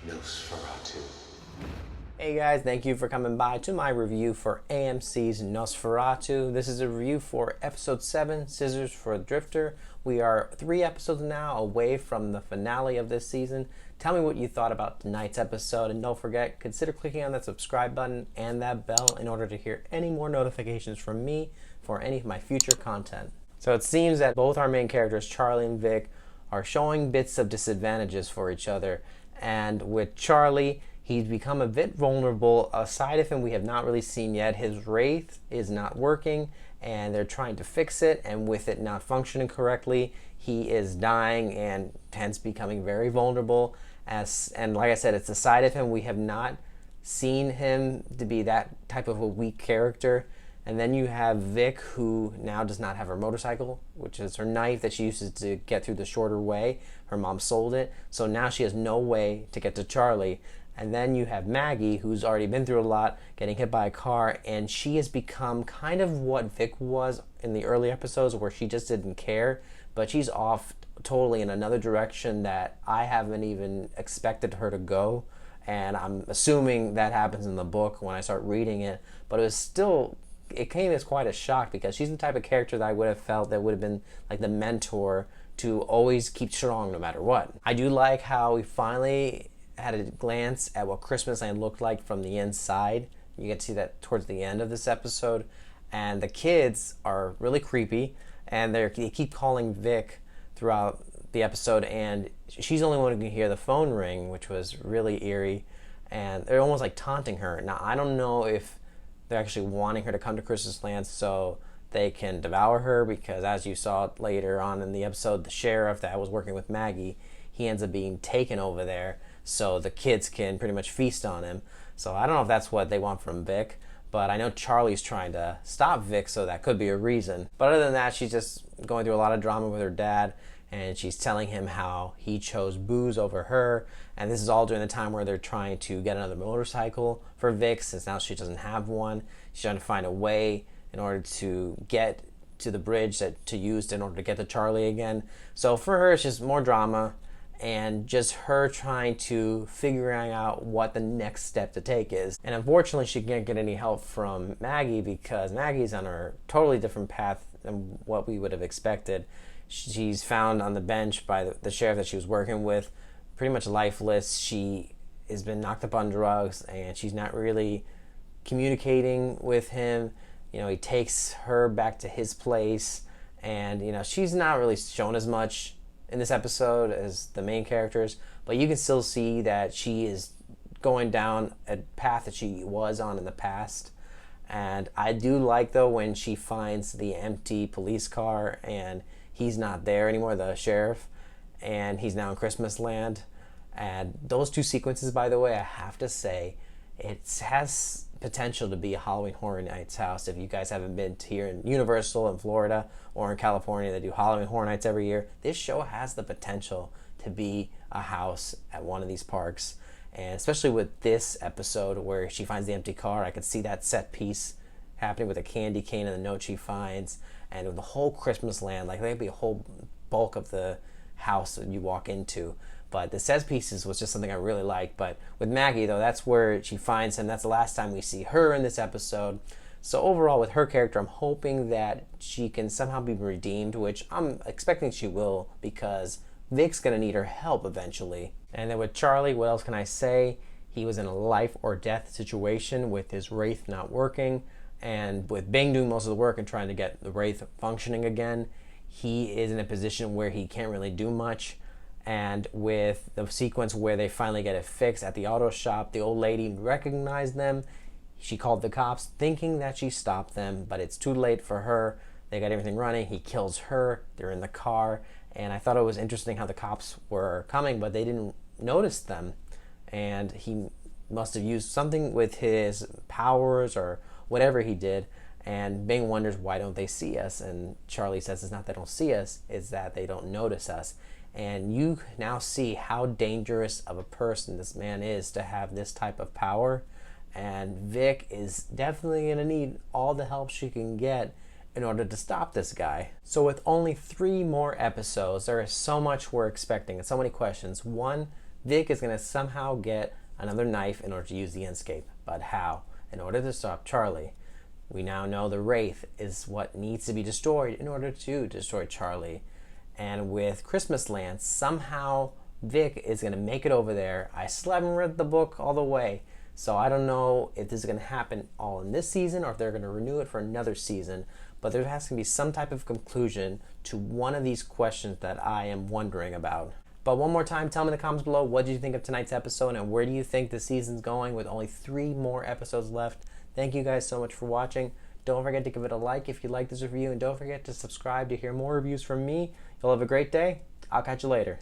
NOS4A2. Hey guys, thank you for coming by to my review for AMC's NOS4A2. This is a review for episode 7, Scissors for the Drifter. We are 3 episodes now away from the finale of this season. Tell me what you thought about tonight's episode, and don't forget, consider clicking on that subscribe button and that bell in order to hear any more notifications from me for any of my future content. So it seems that both our main characters, Charlie and Vic, are showing bits of disadvantages for each other. And with Charlie, he's become a bit vulnerable. A side of him we have not really seen yet. His wraith is not working, and they're trying to fix it, and with it not functioning correctly, he is dying and hence becoming very vulnerable. And like I said, it's a side of him we have not seen him to be that type of a weak character. And then you have Vic, who now does not have her motorcycle, which is her knife that she uses to get through the shorter way. Her mom sold it, so now she has no way to get to Charlie. And then you have Maggie, who's already been through a lot, getting hit by a car, and she has become kind of what Vic was in the early episodes, where she just didn't care, but she's off totally in another direction that I haven't even expected her to go. And I'm assuming that happens in the book when I start reading it, but it came as quite a shock, because she's the type of character that I would have felt that would have been like the mentor to always keep strong no matter what. I do like how we finally had a glance at what Christmasland looked like from the inside. You get to see that towards the end of this episode, and the kids are really creepy, and they keep calling Vic throughout the episode, and she's the only one who can hear the phone ring, which was really eerie, and they're almost like taunting her. Now, I don't know if they're actually wanting her to come to Christmasland so they can devour her, because as you saw later on in the episode, the sheriff that was working with Maggie, he ends up being taken over there so the kids can pretty much feast on him. So I don't know if that's what they want from Vic, but I know Charlie's trying to stop Vic, so that could be a reason. But other than that, she's just going through a lot of drama with her dad, and she's telling him how he chose booze over her, and this is all during the time where they're trying to get another motorcycle for Vic, since now she doesn't have one. She's trying to find a way in order to get to the bridge to use in order to get to Charlie again. So for her, it's just more drama, and just her trying to figuring out what the next step to take is. And unfortunately, she can't get any help from Maggie, because Maggie's on a totally different path than what we would have expected. She's found on the bench by the sheriff that she was working with, pretty much lifeless. She has been knocked up on drugs, and she's not really communicating with him. You know, he takes her back to his place, and she's not really shown as much in this episode as the main characters, but you can still see that she is going down a path that she was on in the past. And I do like, though, when she finds the empty police car and he's not there anymore, the sheriff, and he's now in Christmasland. And those two sequences, by the way, I have to say, it has potential to be a Halloween Horror Nights house. If you guys haven't been to here in Universal in Florida or in California, they do Halloween Horror Nights every year. This show has the potential to be a house at one of these parks. And especially with this episode where she finds the empty car, I could see that set piece happening with a candy cane and the note she finds, and with the whole Christmasland, like there'd be a whole bulk of the house that you walk into. But the set pieces was just something I really liked. But with Maggie, though, that's where she finds him. That's the last time we see her in this episode. So overall, with her character, I'm hoping that she can somehow be redeemed, which I'm expecting she will, because Vic's going to need her help eventually. And then with Charlie, what else can I say? He was in a life or death situation with his wraith not working. And with Bing doing most of the work and trying to get the wraith functioning again, he is in a position where he can't really do much. And with the sequence where they finally get it fixed at the auto shop, the old lady recognized them. She called the cops thinking that she stopped them, but it's too late for her. They got everything running. He kills her. They're in the car. And I thought it was interesting how the cops were coming, but they didn't notice them. And he must have used something with his powers or whatever he did. And Bing wonders, why don't they see us? And Charlie says it's not they don't see us, it's that they don't notice us. And you now see how dangerous of a person this man is to have this type of power. And Vic is definitely going to need all the help she can get. in order to stop this guy. So with only 3 more episodes, there is so much we're expecting and so many questions. 1, Vic is going to somehow get another knife in order to use the escape. But how? In order to stop Charlie. We now know the Wraith is what needs to be destroyed in order to destroy Charlie. And with Christmas Land, somehow Vic is going to make it over there. I still haven't read the book all the way, so I don't know if this is going to happen all in this season or if they're going to renew it for another season. But there has to be some type of conclusion to one of these questions that I am wondering about. But one more time, tell me in the comments below, what did you think of tonight's episode and where do you think the season's going with only 3 more episodes left? Thank you guys so much for watching. Don't forget to give it a like if you like this review, and don't forget to subscribe to hear more reviews from me. You'll have a great day. I'll catch you later.